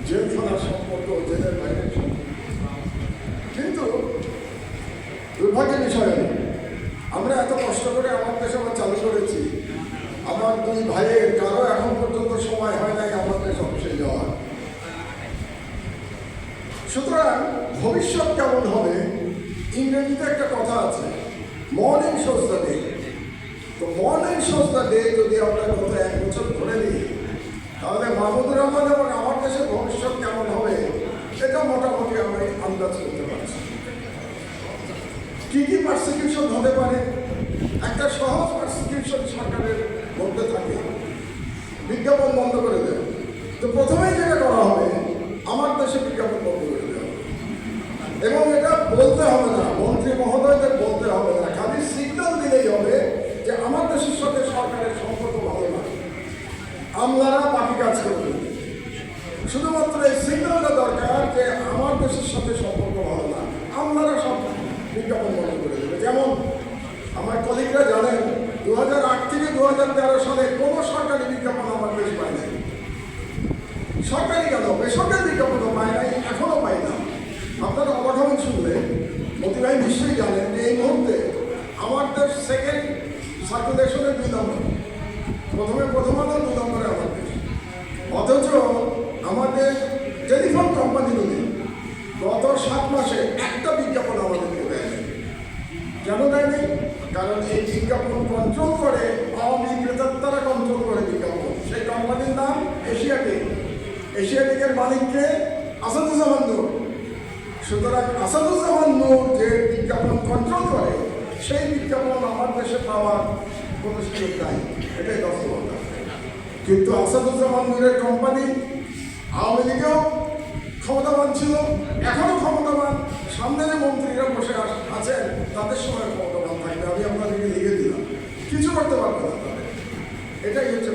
জেলখানার সম্পর্ক, জেলের বাইরের সম্পর্ক। কিন্তু দুর্ভাগ্যের বিষয় আমরা এত কষ্ট করে আমার দেশে আবার চালু করেছি, আমার দুই ভাইয়ের কারো এখন পর্যন্ত সময় হয় নাই আমার দেশ অফিসে যাওয়ার। সুতরাং ভবিষ্যৎ কেমন হবে, ইংরেজিতে একটা কথা আছে, মর্নিং শোজ দ্য ডে। তো মর্নিং শোজ দ্য ডে যদি আমরা গত 1 বছর ধরে নিই, তাহলে মাহমুদুর রহমান এবং আমার দেশের ভবিষ্যৎ কেমন হবে এটা মোটামুটি আমরা আন্দাজ করতে পারছি। কি কি পারসিকিউশন হতে পারে? একটা সহজ পারসিকিউশন সরকারের মধ্যে থাকে, বিজ্ঞাপন বন্ধ করে দেবে। তো প্রথমেই যেটা করা হবে, আমার দেশে বিজ্ঞাপন বন্ধ করে দেওয়া, এবং এটা বলতে হবে না, মন্ত্রী মহোদয়দের বলতে হবে না, খালি সিগন্যাল দিলেই হবে যে আমার দেশের সাথে সরকারের সম্পর্ক ভালো না, আমলারা বাকি কাজ করবে। শুধুমাত্র এই সিগন্যালটা দরকার যে আমার দেশের সাথে সম্পর্ক ভালো না, আমলারা সব বিজ্ঞাপন বন্ধ করে দেবে। যেমন আমার কলিগরা জানেন, 2008 থেকে 2013 সালে কোনো সরকারি বিজ্ঞাপন আমার দেশ পায় নাই। সরকারি কেন, বেসরকারি বিজ্ঞাপনও পায় নাই, এখনও পাই না। আপনারা অবাক হবেন শুনলে, মতি ভাই নিশ্চয়ই জানেন যে এই মুহূর্তে আমার দেশ সেকেন্ড সার্কুলেশনের 2 নম্বর, প্রথম আলো 2 নম্বরে আমার দেশ। অথচ আমাদের টেলিফোন কোম্পানিগুলি গত 7 মাসে একটা বিজ্ঞাপন আমাদেরকে দেয়নি। কেন দেয়নি? কারণ এই বিজ্ঞাপন কন্ট্রোল করে আওয়ামী ক্রেতারা কন্ট্রোল করে বিজ্ঞাপন। সেই কোম্পানির নাম এশিয়াটিক। এশিয়াটিকের মালিককে আসাদুজ্জামান নূর। সুতরাং আসাদুজ্জামান নূর যে বিজ্ঞাপন কন্ট্রোল করে, সেই বিজ্ঞাপন আমার দেশে পাওয়ার কোনো সুযোগ নাই, এটাই বাস্তবতা। কিন্তু আসাদুজ্জামান নূরের কোম্পানি আওয়ামী লীগেও ক্ষমতাবান ছিল, এখনো ক্ষমতাবান, সামনে যে মন্ত্রীরা বসে আছেন তাদের সময় ক্ষমতাবান থাকবে। আমি আপনাদেরকে লিখে দিলাম, কিছু করতে পারবে না তাদের। এটাই হচ্ছে